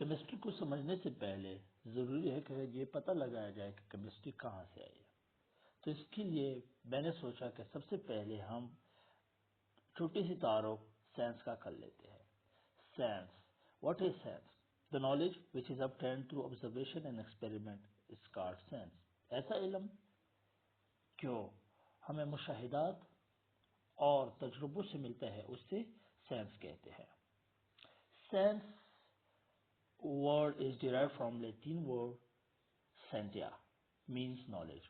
Chemistry को समझने से पहले जरूरी है कि ये पता लगाया जाए कि केमिस्ट्री कहाँ से आई है। तो इसके लिए मैंने सोचा कि सबसे पहले हम छोटी सी तारुफ साइंस का कर लेते हैं। Science, what is science? The knowledge which is obtained through observation and experiment is called science. ऐसा इल्म जो हमें मुशाहिदात और तजुर्बों से मिलता है उसे साइंस कहते हैं। Science word is derived from Latin word scientia, means knowledge।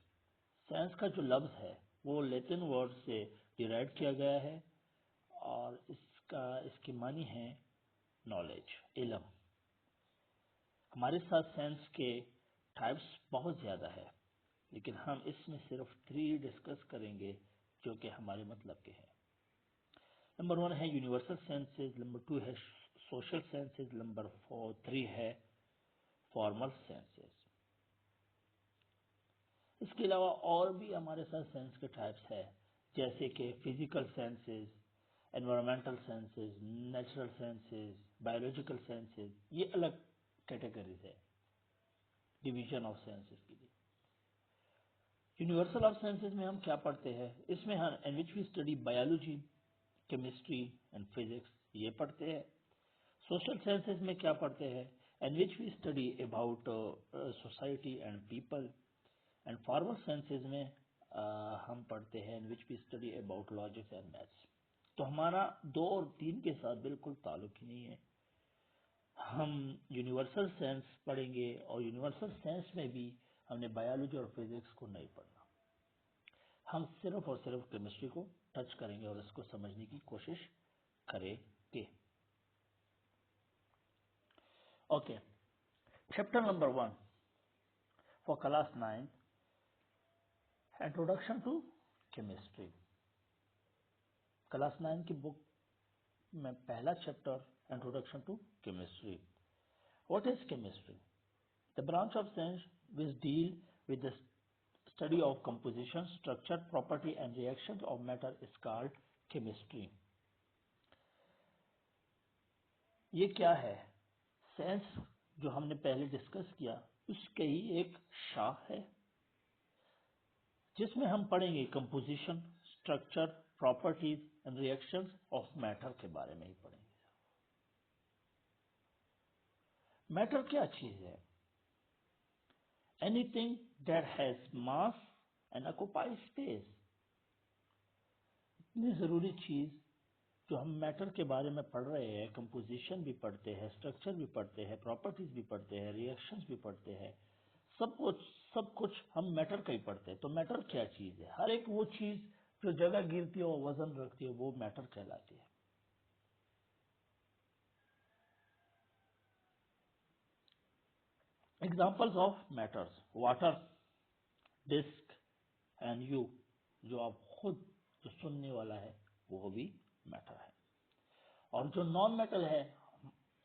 Science का जो लफ्ज है वो लैटिन वर्ड से डिराइव किया गया है और इसके मानी है नॉलेज, इल्म। हमारे साथ साइंस के टाइप्स बहुत ज्यादा है, लेकिन हम इसमें सिर्फ 3 डिस्कस करेंगे जो कि हमारे मतलब के हैं। नंबर 1 है यूनिवर्सल साइंसेज, नंबर 2 है सोशल साइंसेज, नंबर 3 है फॉर्मल साइंसेज। इसके अलावा और भी हमारे साथ साइंस के टाइप्स है, जैसे कि physical sciences, environmental sciences, natural sciences, biological sciences. ये अलग कैटेगरीज है डिवीजन ऑफ साइंसेज के लिए। यूनिवर्सल ऑफ साइंसेज में हम क्या पढ़ते हैं? इसमें हम in which we study biology, chemistry and physics, ये पढ़ते हैं। सोशल साइंसेज में क्या पढ़ते हैं? In which we study about society and people. And formal sciences में हम पढ़ते हैं in which we study about logic and maths. तो हमारा 2 और 3 के साथ बिल्कुल ताल्लुक ही नहीं है। हम यूनिवर्सल साइंस पढ़ेंगे और यूनिवर्सल साइंस में भी हमने बायोलॉजी और फिजिक्स को नहीं पढ़ना। हम सिर्फ और सिर्फ केमिस्ट्री को टच करेंगे और इसको समझने की कोशिश करेंगे। Okay, chapter number 1 for class 9, introduction to chemistry. Class 9 की बुक में पहला chapter, introduction to chemistry. What is chemistry? The branch of science which deal with the study of composition, structure, property and reaction of matter is called chemistry. ये क्या है? Science जो हमने पहले discuss किया उसके ही एक शाख है जिसमें हम पढ़ेंगे composition, structure, properties and reactions of matter के बारे में ही पढ़ेंगे। मैटर क्या चीज है? Anything that has mass and occupy space. इतनी जरूरी चीज जो हम मैटर के बारे में पढ़ रहे हैं, कंपोजिशन भी पढ़ते हैं, स्ट्रक्चर भी पढ़ते हैं, प्रॉपर्टीज भी पढ़ते हैं, रिएक्शंस भी पढ़ते हैं, सब कुछ हम मैटर का ही पढ़ते हैं। तो मैटर क्या चीज है? हर एक वो चीज जो जगह गिरती है और वजन रखती है वो मैटर कहलाती है। Examples of matters, water, disk and you. जो आप खुद जो सुनने वाला है वो भी मैटर है। और जो नॉन मेटल है,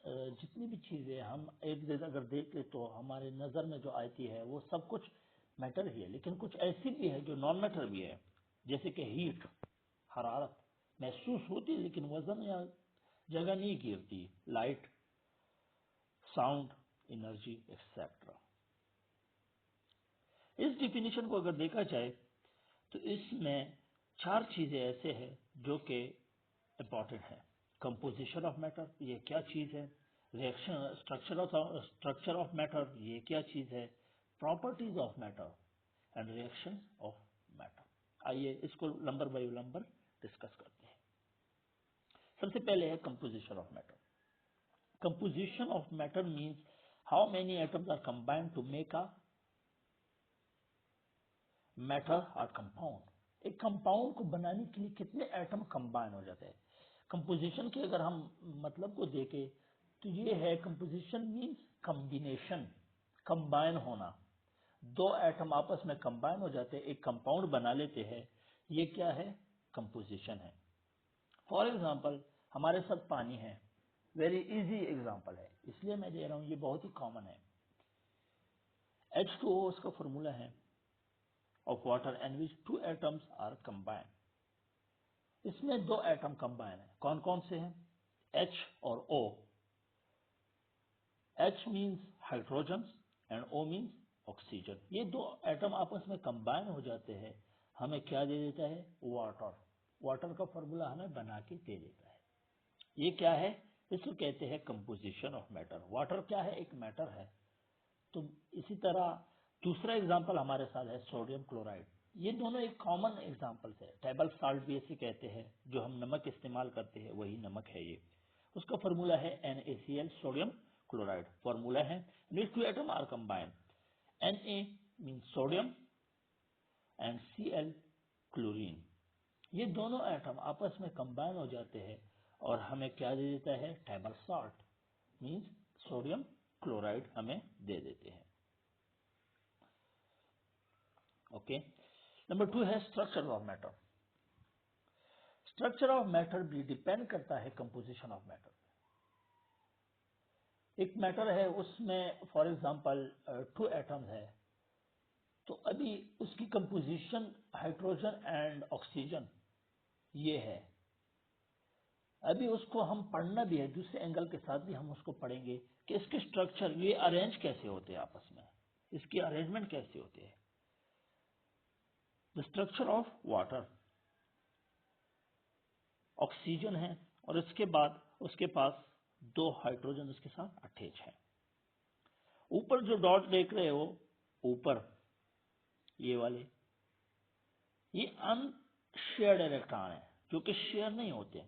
जितनी भी चीजें हम एक दिन अगर देखें तो हमारे नजर में जो आती है वो सब कुछ मैटर ही है, लेकिन कुछ ऐसी भी है जो नॉन मैटर भी है, जैसे कि हीट, हरारत महसूस होती है लेकिन वजन या जगह नहीं गिरती, लाइट, साउंड, एनर्जी एक्सेट्रा। इस डिफिनीशन को अगर देखा जाए तो इसमें 4 चीजें ऐसे हैं जो कि इंपॉर्टेंट है। कंपोजिशन ऑफ मैटर, ये क्या चीज है? रिएक्शन, स्ट्रक्चर ऑफ मैटर, ये क्या चीज है? Properties of matter and reaction of matter. आइए इसको नंबर बाय नंबर डिस्कस करते हैं। सबसे पहले है composition of matter. Composition of matter means how many atoms are combined to make a matter और कंपाउंड। एक कंपाउंड को बनाने के लिए कितने एटम कंबाइन हो जाते हैं। कंपोजिशन के अगर हम मतलब को देखें तो ये है, कंपोजिशन मींस कॉम्बिनेशन, कंबाइन होना। 2 एटम आपस में कंबाइन हो जाते हैं, एक कंपाउंड बना लेते हैं, ये क्या है? कंपोजिशन है। फॉर एग्जाम्पल हमारे साथ पानी है, वेरी इजी एग्जाम्पल है इसलिए मैं दे रहा हूं, ये बहुत ही कॉमन है। H2O उसका फॉर्मूला है of water and which 2 atoms are combined। इसमें 2 एटम कंबाइन है। कौन कौन से हैं? H और O। H means hydrogen and O means oxygen. ये दो एटम आपस में कंबाइन हो जाते हैं, हमें क्या दे देता है? वाटर। वाटर का फॉर्मूला हमें बना के दे देता है। ये क्या है? इसको कहते हैं कंपोजिशन ऑफ मैटर। वाटर क्या है? एक मैटर है। तो इसी तरह दूसरा एग्जांपल हमारे साथ है सोडियम क्लोराइड। ये दोनों एक कॉमन एग्जांपल्स है। टेबल साल्ट भी इसे कहते हैं, जो हम नमक इस्तेमाल करते हैं वही नमक है ये। उसका फॉर्मूला है NaCl, सोडियम क्लोराइड। फॉर्मूला है these two atom are combined. Na means sodium and Cl chlorine. ये दोनों एटम आपस में कंबाइन हो जाते हैं और हमें क्या दे देता है? Table salt means sodium chloride हमें दे देते हैं। ओके। नंबर 2 है structure of matter. Structure of matter भी डिपेंड करता है कंपोजिशन ऑफ मैटर। एक मैटर है, उसमें फॉर एग्जांपल 2 एटम्स है, तो अभी उसकी कंपोजिशन हाइड्रोजन एंड ऑक्सीजन ये है। अभी उसको हम पढ़ना भी है, दूसरे एंगल के साथ भी हम उसको पढ़ेंगे कि इसके स्ट्रक्चर ये अरेंज कैसे होते हैं आपस में, इसकी अरेंजमेंट कैसे होते हैं। The structure of water, oxygen है और इसके बाद उसके पास 2 हाइड्रोजन उसके साथ अटैच है। ऊपर जो डॉट देख रहे हो, ऊपर ये वाले, ये अनशेयर्ड इलेक्ट्रॉन है, जो कि शेयर नहीं होते,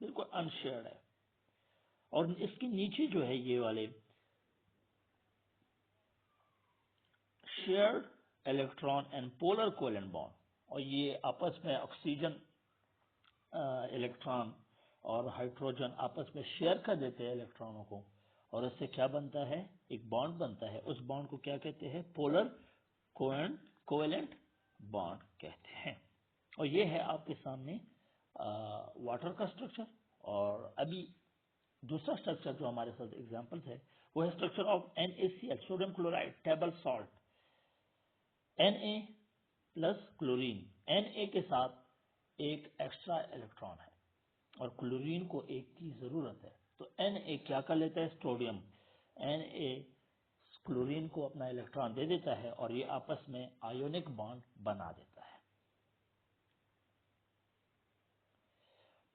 बिल्कुल अनशेयर्ड है। और इसके नीचे जो है ये वाले shared electron and polar covalent bond, और ये आपस में ऑक्सीजन इलेक्ट्रॉन और हाइड्रोजन आपस में शेयर कर देते हैं इलेक्ट्रॉनों को, और इससे क्या बनता है? एक बॉन्ड बनता है। उस बॉन्ड को क्या कहते हैं? पोलर कोवेलेंट बॉन्ड कहते हैं। और ये है आपके सामने वाटर का स्ट्रक्चर। और अभी दूसरा स्ट्रक्चर जो हमारे साथ एग्जांपल्स है वो है structure of NaCl, sodium chloride, table salt. Na plus chlorine, Na के साथ एक एक्स्ट्रा इलेक्ट्रॉन है और क्लोरीन को एक की जरूरत है, तो Na क्या कर लेता है? सोडियम। Na क्लोरीन को अपना इलेक्ट्रॉन दे देता है और ये आपस में आयोनिक बॉन्ड बना देता है।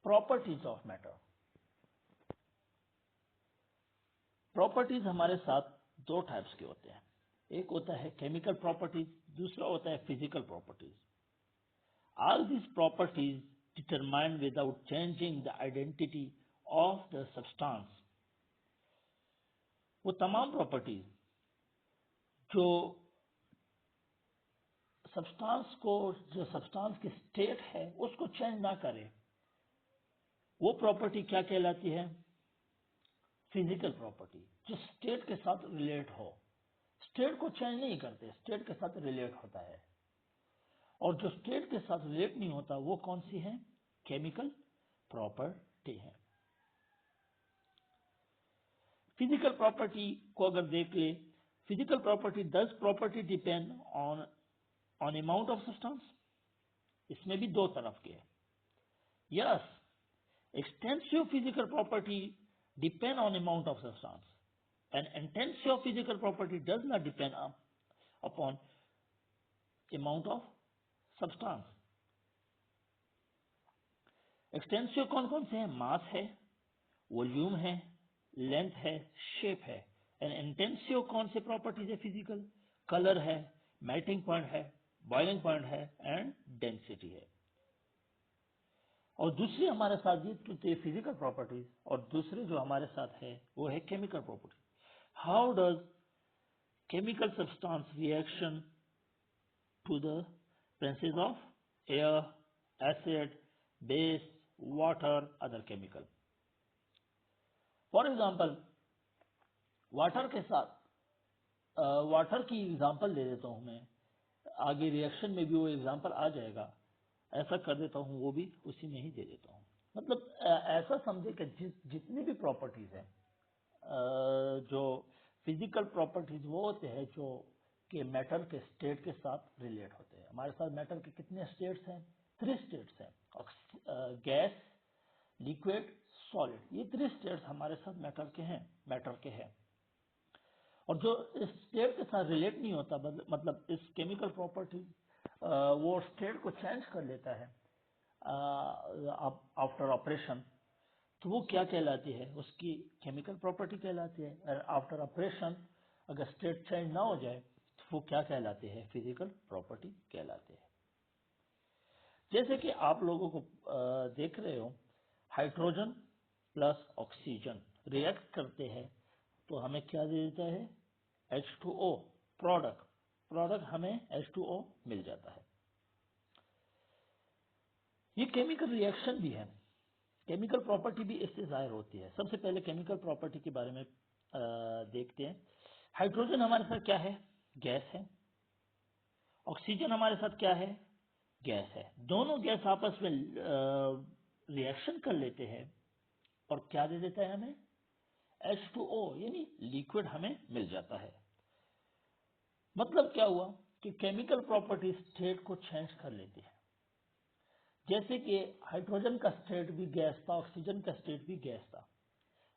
Properties of matter. प्रॉपर्टीज हमारे साथ 2 टाइप्स के होते हैं। एक होता है केमिकल प्रॉपर्टीज, दूसरा होता है physical properties. All these properties determined without changing the identity of the substance। वो तमाम प्रॉपर्टीज जो सब्सटेंस को, जो सब्सटेंस की स्टेट है उसको चेंज ना करे, वो प्रॉपर्टी क्या कहलाती है? Physical property. जो स्टेट के साथ रिलेट हो, स्टेट को चेंज नहीं करते, स्टेट के साथ रिलेट होता है। और जो स्टेट के साथ रिलेट नहीं होता वो कौन सी है? केमिकल प्रॉपर्टी है। फिजिकल प्रॉपर्टी को अगर देख ले, physical property, does property depend on amount of substance? इसमें भी 2 तरफ के हैं। Yes, extensive physical property depend on amount of substance, and intensive physical property does not depend upon amount of substance। Extensive कौन कौन से हैं? मास है, वॉल्यूम है, लेंथ है, शेप है। एंड इंटेंसिव कौन से प्रॉपर्टीज है फिजिकल? कलर है, मेल्टिंग पॉइंट है, बॉइलिंग पॉइंट है एंड डेंसिटी है। और दूसरी हमारे साथ ये फिजिकल प्रॉपर्टीज, और दूसरे जो हमारे साथ है वो है chemical property. How does chemical substance reaction to the principle of air, acid, base, water, other chemical. For example, water के साथ वाटर की एग्जाम्पल दे देता हूं मैं, आगे रिएक्शन में भी वो एग्जाम्पल आ जाएगा, ऐसा कर देता हूं, वो भी उसी में ही दे देता हूं। मतलब ऐसा समझे कि जितनी भी प्रॉपर्टीज हैं, जो फिजिकल प्रॉपर्टीज वो होते हैं जो कि मैटर के स्टेट के साथ रिलेट होते हैं। हमारे साथ मैटर के कितने स्टेट्स हैं? 3 स्टेट्स हैं, गैस, लिक्विड, सॉलिड। ये 3 स्टेट्स हमारे साथ मैटर के हैं। और जो इस स्टेट के साथ रिलेट नहीं होता, मतलब इस केमिकल प्रॉपर्टी वो स्टेट को चेंज कर लेता है आफ्टर ऑपरेशन, तो वो क्या कहलाती है, उसकी केमिकल प्रॉपर्टी कहलाती है। और आफ्टर ऑपरेशन अगर स्टेट चेंज ना हो जाए तो वो क्या कहलाती है, फिजिकल प्रॉपर्टी कहलाती है। जैसे कि आप लोगों को देख रहे हो, हाइड्रोजन प्लस ऑक्सीजन रिएक्ट करते हैं तो हमें क्या दे देता है, H2O प्रोडक्ट, हमें H2O मिल जाता है। ये केमिकल रिएक्शन भी है, केमिकल प्रॉपर्टी भी इससे जाहिर होती है। सबसे पहले केमिकल प्रॉपर्टी के बारे में देखते हैं। हाइड्रोजन हमारे साथ क्या है, गैस है। ऑक्सीजन हमारे साथ क्या है, गैस है। दोनों गैस आपस में रिएक्शन कर लेते हैं और क्या दे देता है हमें, H2O यानी लिक्विड हमें मिल जाता है। मतलब क्या हुआ कि केमिकल प्रॉपर्टी स्टेट को चेंज कर लेती है। जैसे कि हाइड्रोजन का स्टेट भी गैस था, ऑक्सीजन का स्टेट भी गैस था,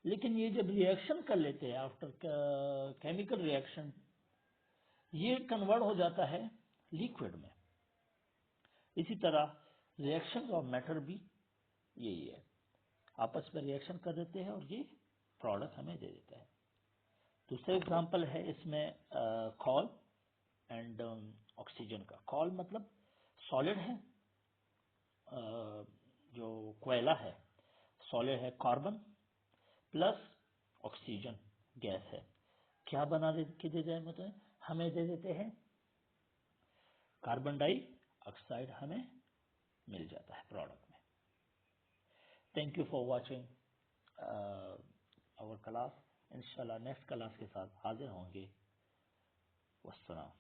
लेकिन ये जब रिएक्शन कर लेते हैं आफ्टर केमिकल रिएक्शन, ये कन्वर्ट हो जाता है लिक्विड में। इसी तरह रिएक्शन ऑफ मैटर भी यही है, आपस में रिएक्शन कर देते हैं और ये प्रोडक्ट हमें दे देता है। दूसरा एग्जांपल है इसमें कॉल एंड ऑक्सीजन का। कॉल मतलब सॉलिड है, जो कोयला है सॉलिड है, कार्बन प्लस ऑक्सीजन गैस है। क्या बना के दे जाए, मतलब हमें दे देते हैं कार्बन डाइऑक्साइड, हमें मिल जाता है प्रोडक्ट में। Thank you for watching our class. इंशाल्लाह नेक्स्ट क्लास के साथ हाजिर होंगे। वस्सलाम।